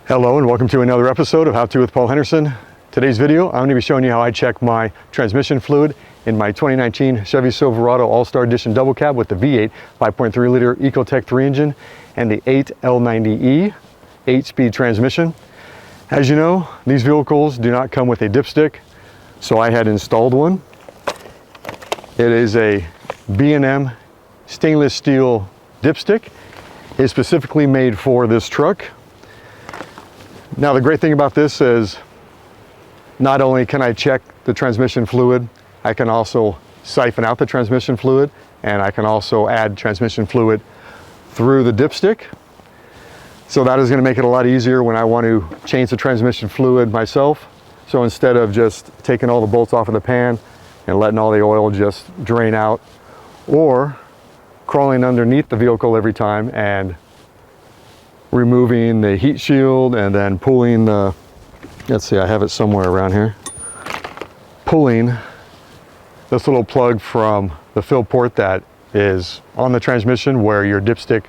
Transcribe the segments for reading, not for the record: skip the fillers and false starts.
Hello and welcome to another episode of How To with Paul Henderson. Today's video, I'm going to be showing you how I check my transmission fluid in my 2019 Chevy Silverado All-Star Edition double cab with the V8 5.3 liter Ecotec 3 engine and the 8L90E 8-speed transmission. As you know, these vehicles do not come with a dipstick, so I had installed one. It is a B&M stainless steel dipstick. It is specifically made for this truck. Now the great thing about this is not only can I check the transmission fluid, I can also siphon out the transmission fluid, and I can also add transmission fluid through the dipstick. So that is going to make it a lot easier when I want to change the transmission fluid myself. So instead of just taking all the bolts off of the pan and letting all the oil just drain out, or crawling underneath the vehicle every time and removing the heat shield and then pulling the, let's see, I have it somewhere around here, pulling this little plug from the fill port that is on the transmission where your dipstick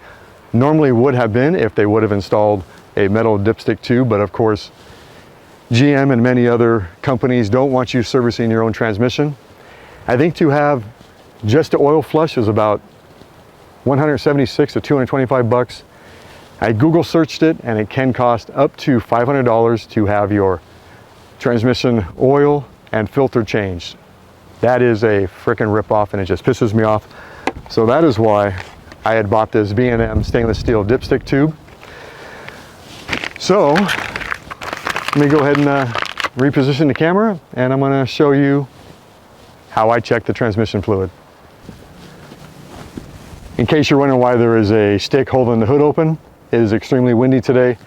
normally would have been if they would have installed a metal dipstick tube. But of course, GM and many other companies don't want you servicing your own transmission. I think to have just the oil flush is about 176 to 225 bucks. I Google searched it, and it can cost up to $500 to have your transmission oil and filter changed. That is a frickin' ripoff, and it just pisses me off. So that is why I had bought this B&M stainless steel dipstick tube. So let me go ahead and reposition the camera, and I'm going to show you how I check the transmission fluid. In case you're wondering why there is a stick holding the hood open, it is extremely windy today,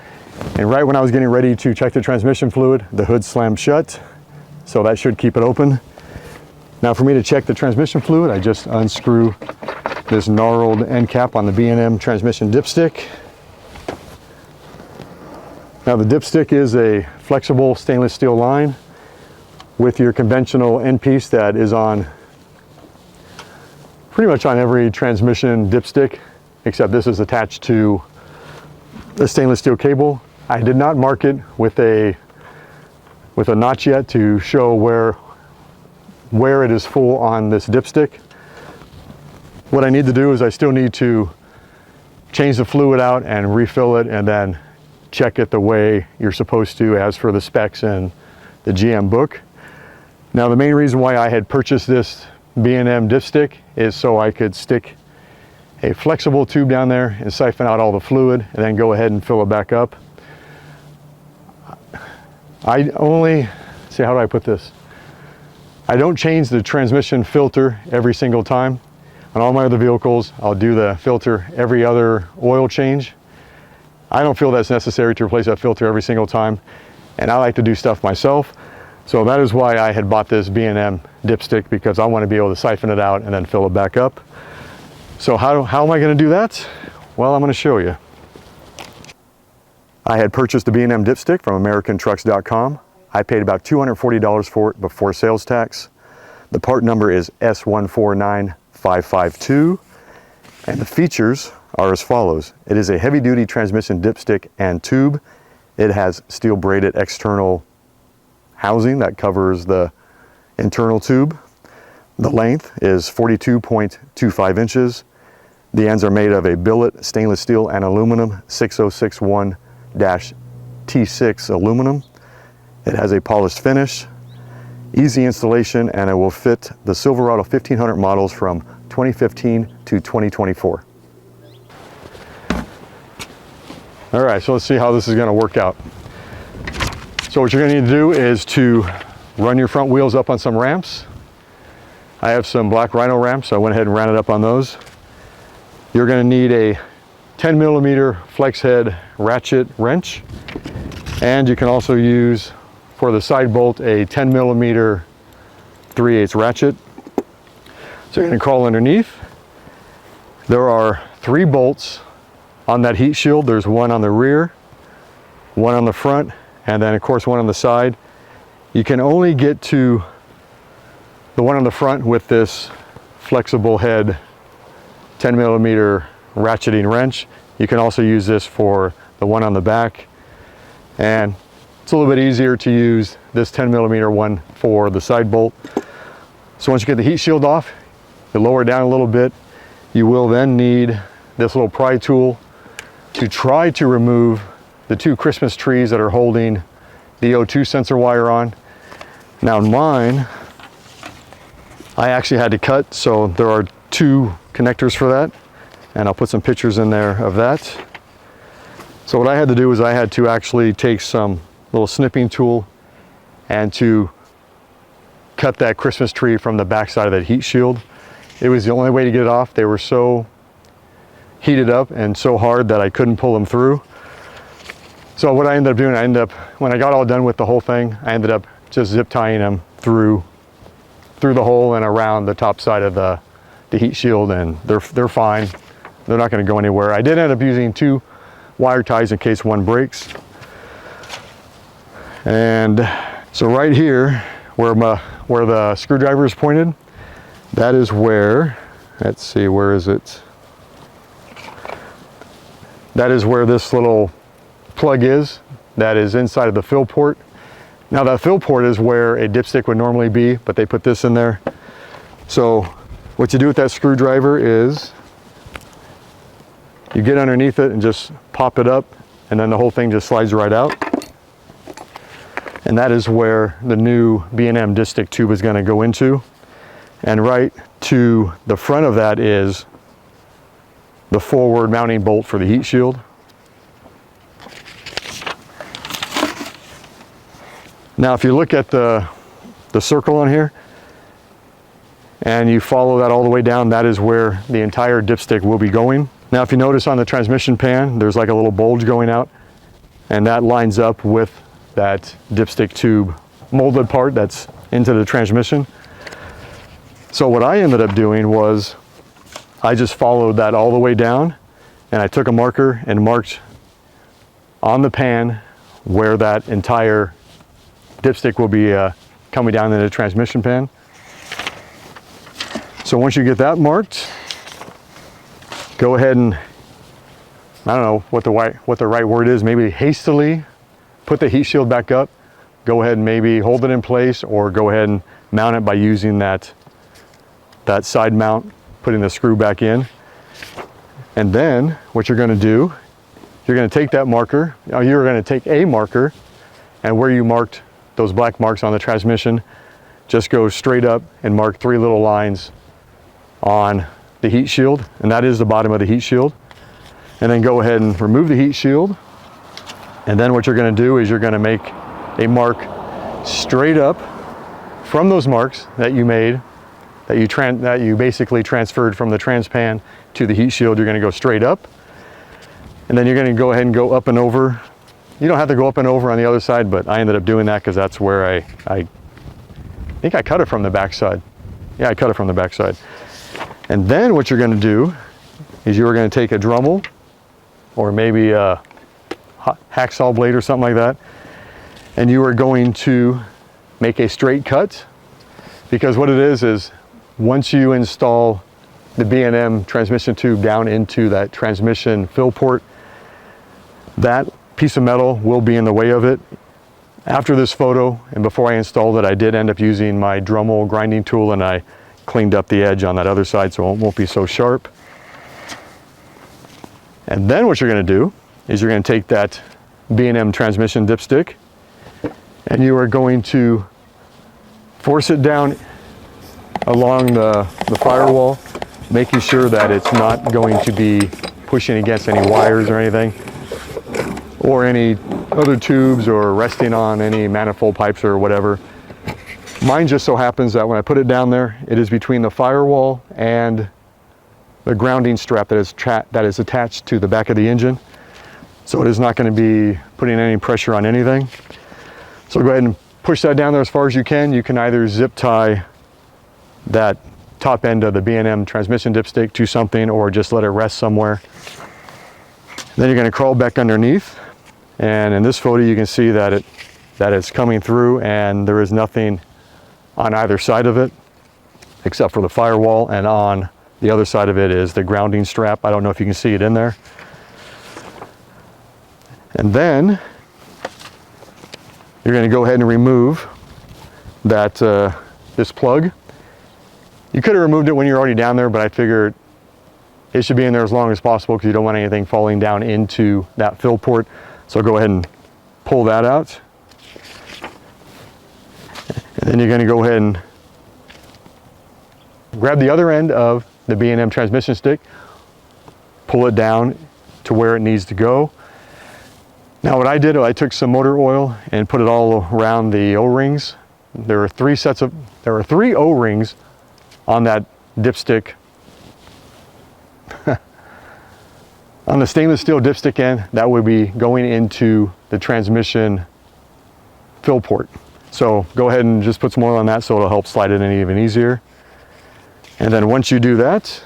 and right when I was getting ready to check the transmission fluid, the hood slammed shut, so that should keep it open. Now for me to check the transmission fluid, I just unscrew this gnarled end cap on the B&M Transmission Dipstick. Now the dipstick is a flexible stainless steel line with your conventional end piece that is on pretty much on every transmission dipstick, except this is attached to a stainless steel cable. I did not mark it with a notch yet to show where it is full on this dipstick. What I need to do is I still need to change the fluid out and refill it, and then check it the way you're supposed to as for the specs in the GM book. Now the main reason why I had purchased this B&M dipstick is so I could stick a flexible tube down there and siphon out all the fluid and then go ahead and fill it back up. I only, see, how do I put this? I don't change the transmission filter every single time. On all my other vehicles, I'll do the filter every other oil change. I don't feel that's necessary to replace that filter every single time, and I like to do stuff myself. So that is why I had bought this B&M dipstick, because I want to be able to siphon it out and then fill it back up. So how am I going to do that? Well, I'm going to show you. I had purchased the B&M dipstick from AmericanTrucks.com. I paid about $240 for it before sales tax. The part number is S149552, and the features are as follows. It is a heavy-duty transmission dipstick and tube. It has steel braided external housing that covers the internal tube. The length is 42.25 inches. The ends are made of a billet stainless steel and aluminum 6061-T6 aluminum. It has a polished finish, easy installation, and it will fit the Silverado 1500 models from 2015 to 2024. All right, so let's see how this is going to work out. So what you're going to need to do is to run your front wheels up on some ramps. I have some black Rhino ramps, so I went ahead and ran it up on those. You're going to need a 10 millimeter flex head ratchet wrench, and you can also use for the side bolt a 10 millimeter 3/8 ratchet. So you're going to crawl underneath. There are 3 bolts on that heat shield. There's one on the rear, one on the front, and then of course one on the side. You can only get to the one on the front with this flexible head 10 millimeter ratcheting wrench. You can also use this for the one on the back. And it's a little bit easier to use this 10mm one for the side bolt. So once you get the heat shield off, you lower it down a little bit. You will then need this little pry tool to try to remove the two Christmas trees that are holding the O2 sensor wire on. Now mine, I actually had to cut, so there are two connectors for that, and I'll put some pictures in there of that. So what I had to do is I had to actually take some little snipping tool and to cut that Christmas tree from the back side of that heat shield. It was the only way to get it off. They were so heated up and so hard that I couldn't pull them through. So what I ended up doing, when I got all done with the whole thing, I ended up just zip tying them through the hole and around the top side of the heat shield, and they're fine. They're not going to go anywhere. I did end up using 2 wire ties in case one breaks. And so right here, where the screwdriver is pointed, that is where, let's see, where is it? That is where this little plug is. That is inside of the fill port. Now that fill port is where a dipstick would normally be, but they put this in there. So what you do with that screwdriver is you get underneath it and just pop it up, and then the whole thing just slides right out. And that is where the new B&M Dipstick tube is going to go into. And right to the front of that is the forward mounting bolt for the heat shield. Now if you look at the circle on here and you follow that all the way down, that is where the entire dipstick will be going. Now if you notice on the transmission pan, there's like a little bulge going out, and that lines up with that dipstick tube molded part that's into the transmission. So what I ended up doing was I just followed that all the way down, and I took a marker and marked on the pan where that entire dipstick will be coming down into the transmission pan. So once you get that marked, go ahead and, I don't know what the right word is, maybe hastily put the heat shield back up. Go ahead and maybe hold it in place, or go ahead and mount it by using that side mount, putting the screw back in. And then what you're going to do, you're going to take that marker, you're going to take a marker, and where you marked those black marks on the transmission, just go straight up and mark 3 little lines on the heat shield, and that is the bottom of the heat shield. And then go ahead and remove the heat shield, and then what you're going to do is you're going to make a mark straight up from those marks that you made, that you basically transferred from the transpan to the heat shield. You're going to go straight up, and then you're going to go ahead and go up and over. You don't have to go up and over on the other side, but I ended up doing that because that's where I think I cut it from the back side. Yeah, I cut it from the back side. And then what you're going to do is you're going to take a Dremel, or maybe a hacksaw blade or something like that, and you are going to make a straight cut, because what it is once you install the B&M transmission tube down into that transmission fill port, that piece of metal will be in the way of it. After this photo and before I installed it, I did end up using my Dremel grinding tool, and I cleaned up the edge on that other side so it won't be so sharp. And then what you're going to do is you're going to take that B&M transmission dipstick, and you are going to force it down along the firewall, making sure that it's not going to be pushing against any wires or anything, or any other tubes, or resting on any manifold pipes or whatever. Mine just so happens that when I put it down there, it is between the firewall and the grounding strap that is attached to the back of the engine. So it is not going to be putting any pressure on anything. So go ahead and push that down there as far as you can. You can either zip tie that top end of the B&M transmission dipstick to something, or just let it rest somewhere. Then you're going to crawl back underneath, and in this photo you can see that it's coming through, and there is nothing on either side of it except for the firewall, and on the other side of it is the grounding strap. I don't know if you can see it in there. And then you're going to go ahead and remove that this plug. You could have removed it when you're already down there, but I figured it should be in there as long as possible because you don't want anything falling down into that fill port. So go ahead and pull that out. And then you're going to go ahead and grab the other end of the B&M transmission stick, pull it down to where it needs to go. Now what I did, I took some motor oil and put it all around the O-rings. There are three O-rings on that dipstick. On the stainless steel dipstick end, that would be going into the transmission fill port. So go ahead and just put some oil on that so it'll help slide it in even easier. And then once you do that,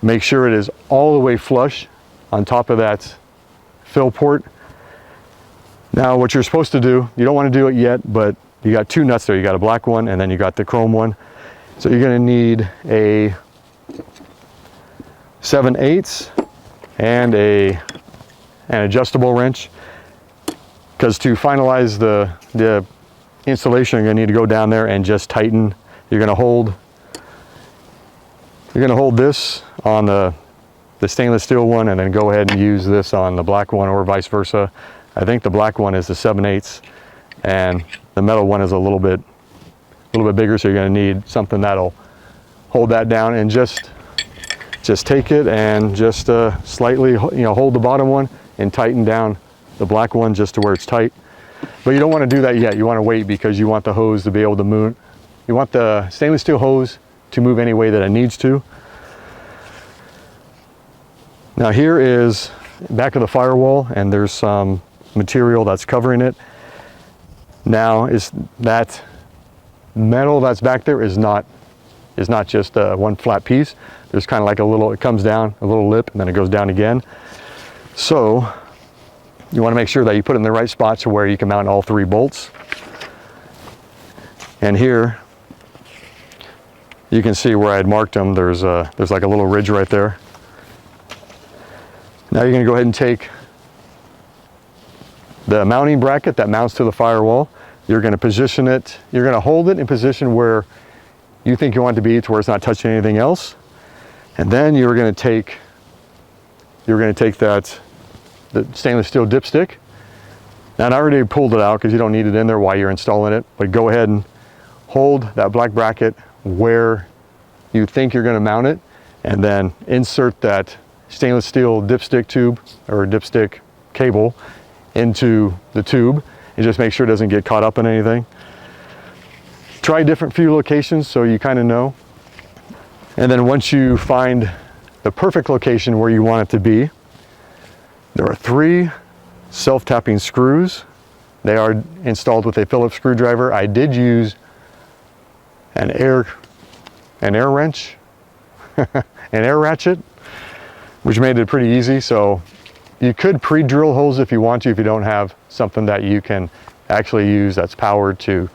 make sure it is all the way flush on top of that fill port. Now what you're supposed to do, you don't want to do it yet, but you got two nuts there. You got a black one and then you got the chrome one. So you're going to need a 7/8 and an adjustable wrench, because to finalize the installation, you're going to need to go down there and just tighten. You're going to hold this on the stainless steel one and then go ahead and use this on the black one, or vice versa. I think the black one is the 7/8 and the metal one is a little bit bigger, so you're going to need something that'll hold that down. And just take it and just slightly, hold the bottom one and tighten down the black one just to where it's tight. But you don't want to do that yet. You want to wait because you want the hose to be able to move. You want the stainless steel hose to move any way that it needs to. Now here is back of the firewall, and there's some material that's covering it. Now is that metal that's back there is not just one flat piece. There's kind of like it comes down a little lip and then it goes down again. So you want to make sure that you put it in the right spot to where you can mount all three bolts. And here you can see where I had marked them. There's like a little ridge right there. Now you're going to go ahead and take the mounting bracket that mounts to the firewall. You're going to position it, you're going to hold it in position where you think you want it to be, to where it's not touching anything else. And then you're going to take the stainless steel dipstick. Now I already pulled it out because you don't need it in there while you're installing it, but go ahead and hold that black bracket where you think you're going to mount it, and then insert that stainless steel dipstick tube or dipstick cable into the tube, and just make sure it doesn't get caught up in anything. Try different few locations so you kind of know. And then once you find the perfect location where you want it to be, there are 3 self-tapping screws. They are installed with a Phillips screwdriver. I did use an air wrench, an air ratchet, which made it pretty easy. So you could pre-drill holes if you want to, if you don't have something that you can actually use that's powered to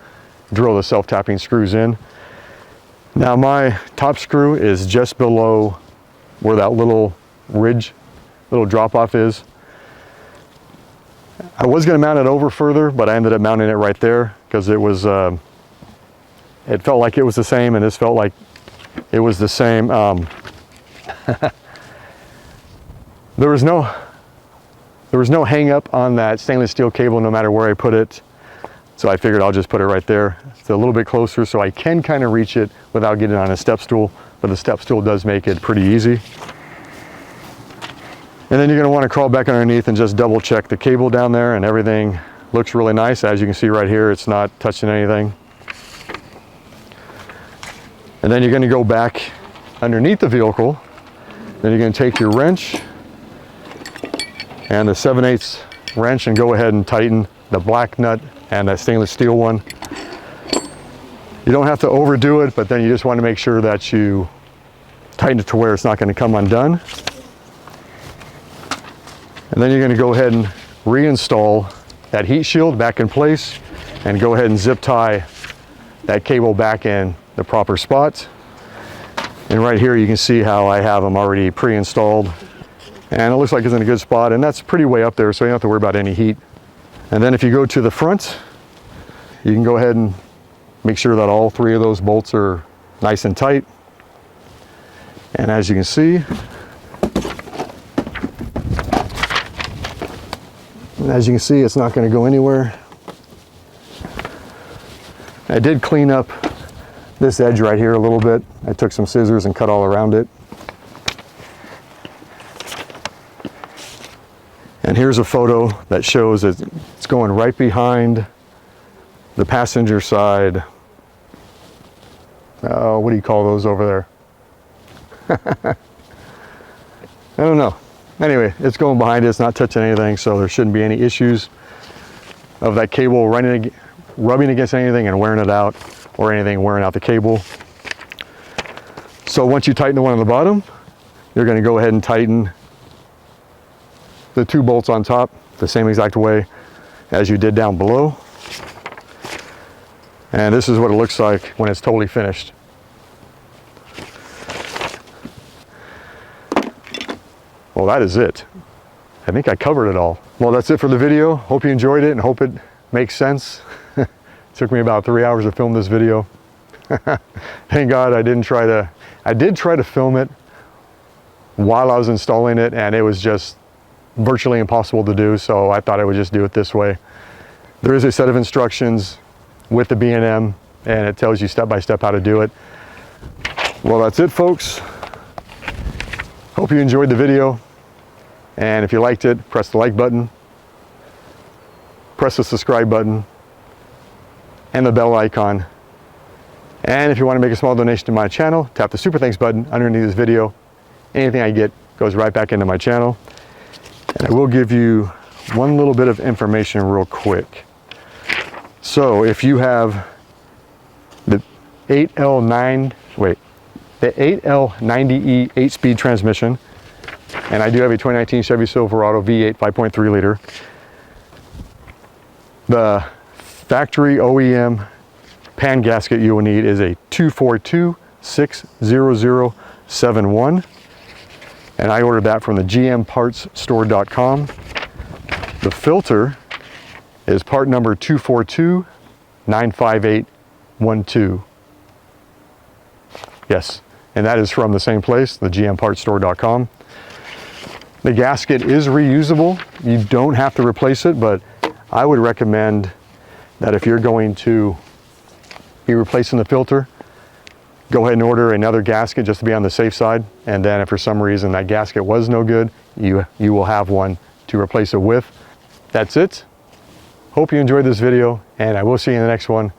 drill the self-tapping screws in. Now my top screw is just below where that little ridge, little drop-off is. I was going to mount it over further, but I ended up mounting it right there because it was, it felt like it was the same, and this felt like it was the same. There was no hang up on that stainless steel cable no matter where I put it. So I figured I'll just put it right there. It's a little bit closer so I can kind of reach it without getting on a step stool, but the step stool does make it pretty easy. And then you're going to want to crawl back underneath and just double check the cable down there, and everything looks really nice. As you can see right here, it's not touching anything. And then you're going to go back underneath the vehicle. Then you're going to take your wrench and the 7/8 wrench and go ahead and tighten the black nut and that stainless steel one. You don't have to overdo it, but then you just want to make sure that you tighten it to where it's not going to come undone. And then you're going to go ahead and reinstall that heat shield back in place and go ahead and zip tie that cable back in the proper spot. And right here you can see how I have them already pre-installed, and it looks like it's in a good spot, and that's pretty way up there, so you don't have to worry about any heat. And then if you go to the front, you can go ahead and make sure that all three of those bolts are nice and tight. And as you can see, it's not going to go anywhere. I did clean up this edge right here a little bit. I took some scissors and cut all around it. And here's a photo that shows that it's going right behind the passenger side. Oh, what do you call those over there? I don't know. Anyway, it's going behind it. It's not touching anything, so there shouldn't be any issues of that cable rubbing against anything and wearing it out, or anything wearing out the cable. So once you tighten the one on the bottom, you're going to go ahead and tighten the two bolts on top the same exact way as you did down below. And this is what it looks like when it's totally finished. Well, that is it. I think I covered it all. Well, that's it for the video. Hope you enjoyed it and hope it makes sense. It took me about 3 hours to film this video. Thank God I did try to film it while I was installing it, and it was just virtually impossible to do, so I thought I would just do it this way. There is a set of instructions with the B&M, and it tells you step by step how to do it. Well, that's it, folks. Hope you enjoyed the video, and if you liked it, press the like button, press the subscribe button, and the bell icon. And if you want to make a small donation to my channel, tap the super thanks button underneath this video. Anything I get goes right back into my channel. And I will give you one little bit of information real quick. So if you have the 8L90E 8-speed transmission, and I do have a 2019 Chevy Silverado V8 5.3 liter, the factory OEM pan gasket you will need is a 242-60071. And I ordered that from the gmpartsstore.com. The filter is part number 242-95812. Yes, and that is from the same place, the gmpartsstore.com. The gasket is reusable. You don't have to replace it, but I would recommend that if you're going to be replacing the filter, go ahead and order another gasket just to be on the safe side. And then if for some reason that gasket was no good, you will have one to replace it with. That's it. Hope you enjoyed this video, and I will see you in the next one.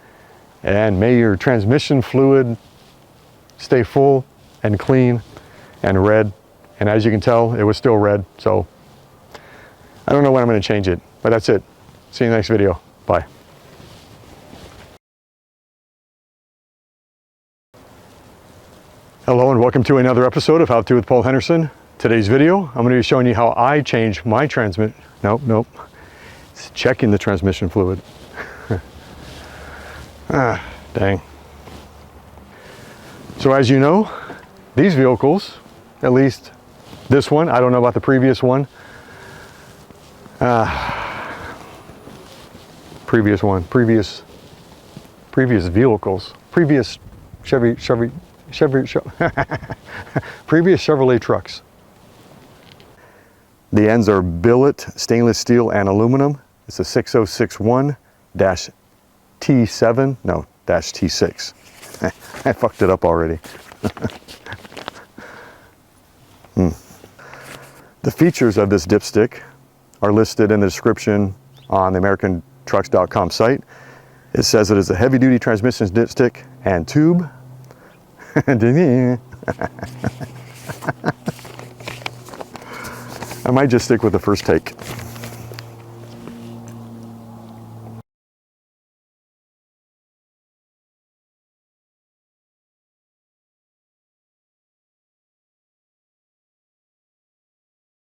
And may your transmission fluid stay full and clean and red. And as you can tell, it was still red. So I don't know when I'm going to change it, but that's it. See you in the next video. Bye. Hello and welcome to another episode of How To with Paul Henderson. Today's video, I'm going to be showing you how I change my Nope. It's checking the transmission fluid. Dang. So as you know, these vehicles, at least this one, I don't know about the previous one. Previous vehicles, previous previous Chevrolet trucks. The ends are billet stainless steel and aluminum. It's a 6061-T7, no, -T6. I fucked it up already. The features of this dipstick are listed in the description on the AmericanTrucks.com site. It says it is a heavy-duty transmission dipstick and tube. I might just stick with the first take.